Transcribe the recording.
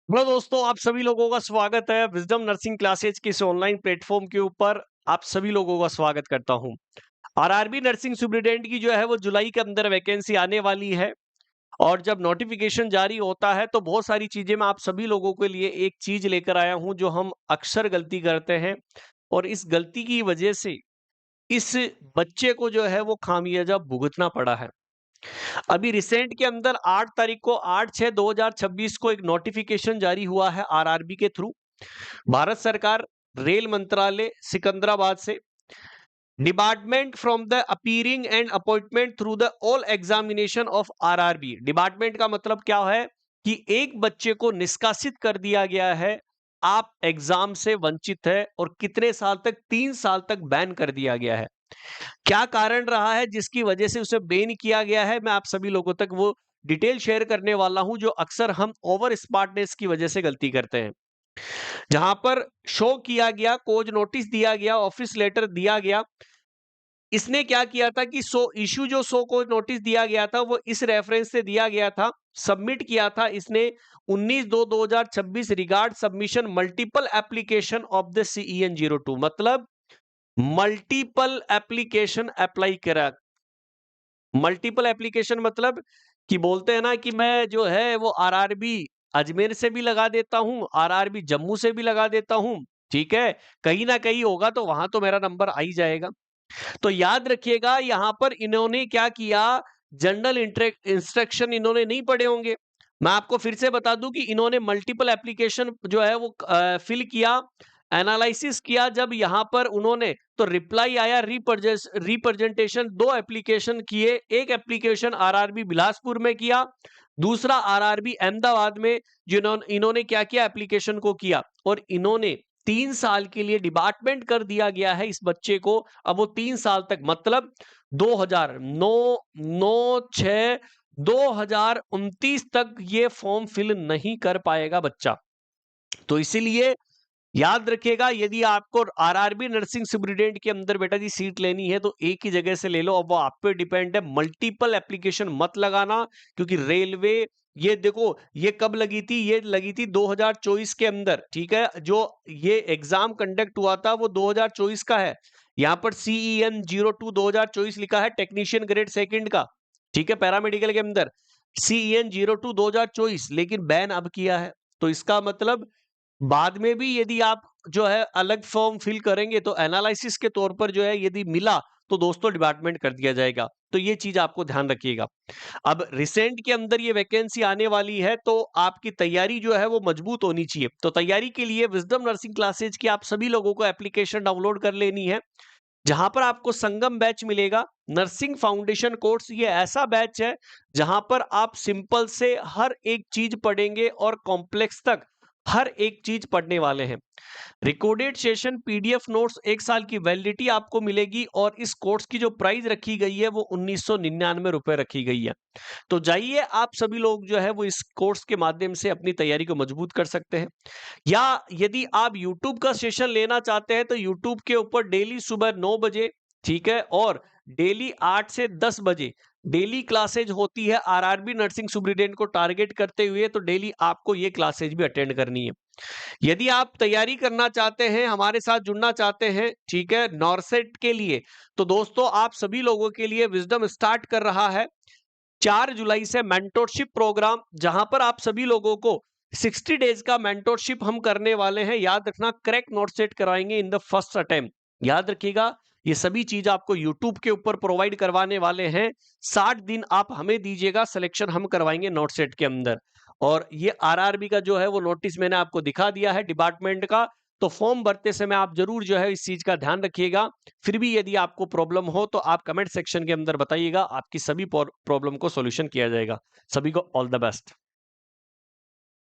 Hello दोस्तों, आप सभी लोगों का स्वागत है विजडम नर्सिंग क्लासेज के इस ऑनलाइन प्लेटफॉर्म के ऊपर। आप सभी लोगों का स्वागत करता हूं। आरआरबी नर्सिंग सुपरिटेंडेंट की जो है वो जुलाई के अंदर वैकेंसी आने वाली है। और जब नोटिफिकेशन जारी होता है तो बहुत सारी चीजें मैं आप सभी लोगों के लिए एक चीज लेकर आया हूं जो हम अक्सर गलती करते हैं। और इस गलती की वजह से इस बच्चे को जो है वो खामियाजा भुगतना पड़ा है। अभी रिसेंट के अंदर 8 तारीख को 8/6/2026 को एक नोटिफिकेशन जारी हुआ है आरआरबी के थ्रू। भारत सरकार रेल मंत्रालय सिकंदराबाद से department from the appearing and appointment through the all examination of RRB. Department का मतलब क्या है कि एक बच्चे को निष्कासित कर दिया गया है। आप एग्जाम से वंचित है और कितने साल तक, 3 साल तक बैन कर दिया गया है। क्या कारण रहा है जिसकी वजह से उसे बैन किया गया है, मैं आप सभी लोगों तक वो डिटेल शेयर करने वाला हूं जो अक्सर हम ओवर स्मार्टनेस की वजह से गलती करते हैं। जहां पर शो किया गया, कोज नोटिस दिया गया, ऑफिस लेटर दिया गया। इसने क्या किया था कि शो कोज नोटिस दिया गया था वो इस रेफरेंस से दिया गया था, सबमिट किया था इसने 19/2/2026 regard submission multiple application of the CEN02। मतलब मल्टीपल एप्लीकेशन अप्लाई करा। मल्टीपल एप्लीकेशन मतलब कि बोलते हैं ना कि मैं जो है वो आरआरबी अजमेर से भी लगा देता हूं, आरआरबी जम्मू से भी लगा देता हूं। ठीक है, कहीं ना कहीं होगा तो वहां तो मेरा नंबर आ ही जाएगा। तो याद रखिएगा यहां पर इन्होंने क्या किया, जनरल इंस्ट्रक्शन इन्होंने नहीं पढ़े होंगे। मैं आपको फिर से बता दूं कि इन्होंने मल्टीपल एप्लीकेशन जो है वो फिल किया, एनालिसिस किया। जब यहां पर उन्होंने तो रिप्लाई आया, रिप्रेजेंटेशन, 2 एप्लीकेशन किए। एक एप्लीकेशन आरआरबी बिलासपुर में किया, दूसरा आरआरबी अहमदाबाद में। जिन्होंने इन्होंने क्या किया, एप्लीकेशन को किया और इन्होंने 3 साल के लिए डिपार्टमेंट कर दिया गया है इस बच्चे को। अब वो 3 साल तक मतलब 2029 तक ये फॉर्म फिल नहीं कर पाएगा बच्चा। तो इसीलिए याद रखिएगा, यदि आपको आरआरबी नर्सिंग सुपरिटेंडेंट के अंदर बेटा जी सीट लेनी है तो एक ही जगह से ले लो। अब वो आप पे डिपेंड है, मल्टीपल एप्लीकेशन मत लगाना। क्योंकि रेलवे, ये देखो ये कब लगी थी, ये लगी थी 2024 के अंदर। ठीक है, जो ये एग्जाम कंडक्ट हुआ था वो 2024 का है। यहां पर CEN02 2024 लिखा है, टेक्नीशियन ग्रेड सेकंड का। ठीक है, पैरामेडिकल के अंदर CEN02 2024, लेकिन बैन अब किया है। तो इसका मतलब बाद में भी यदि आप जो है अलग फॉर्म फिल करेंगे तो एनालिसिस के तौर पर जो है यदि मिला तो दोस्तों डिपार्टमेंट कर दिया जाएगा। तो ये चीज आपको ध्यान रखिएगा। अब रिसेंट के अंदर ये वैकेंसी आने वाली है तो आपकी तैयारी जो है वो मजबूत होनी चाहिए। तो तैयारी के लिए विजडम नर्सिंग क्लासेज की आप सभी लोगों को एप्लीकेशन डाउनलोड कर लेनी है। जहां पर आपको संगम बैच मिलेगा, नर्सिंग फाउंडेशन कोर्स। ये ऐसा बैच है जहां पर आप सिंपल से हर एक चीज पढ़ेंगे और कॉम्प्लेक्स तक हर एक चीज पढ़ने वाले हैं। रिकॉर्डेड सेशन, पीडीएफ नोट्स, 1 साल की वैलिडिटी आपको मिलेगी। और इस कोर्स की जो प्राइस रखी गई है वो 1999 रुपए रखी गई है। तो जाइए, आप सभी लोग जो है वो इस कोर्स के माध्यम से अपनी तैयारी को मजबूत कर सकते हैं। या यदि आप YouTube का सेशन लेना चाहते हैं तो YouTube के ऊपर डेली सुबह 9 बजे, ठीक है, और डेली 8 से 10 बजे डेली क्लासेज होती है आरआरबी नर्सिंग सुपरिटेंडेंट को टारगेट करते हुए। तो डेली आपको ये क्लासेज भी अटेंड करनी है। यदि आप तैयारी करना चाहते हैं, हमारे साथ जुड़ना चाहते हैं, ठीक है, नॉर्सेट के लिए, तो दोस्तों आप सभी लोगों के लिए विजडम स्टार्ट कर रहा है 4 जुलाई से मेंटोरशिप प्रोग्राम, जहां पर आप सभी लोगों को 60 डेज का मेंटोरशिप हम करने वाले हैं। याद रखना, क्रैक नोट सेट कराएंगे इन द फर्स्ट अटेम्प्ट। याद रखिएगा, ये सभी चीज आपको YouTube के ऊपर प्रोवाइड करवाने वाले हैं। 60 दिन आप हमें दीजिएगा, सिलेक्शन हम करवाएंगे नोट सेट के अंदर। और ये आरआरबी का जो है वो नोटिस मैंने आपको दिखा दिया है डिपार्टमेंट का। तो फॉर्म भरते समय आप जरूर जो है इस चीज का ध्यान रखिएगा। फिर भी यदि आपको प्रॉब्लम हो तो आप कमेंट सेक्शन के अंदर बताइएगा, आपकी सभी प्रॉब्लम को सॉल्यूशन किया जाएगा। सभी को ऑल द बेस्ट।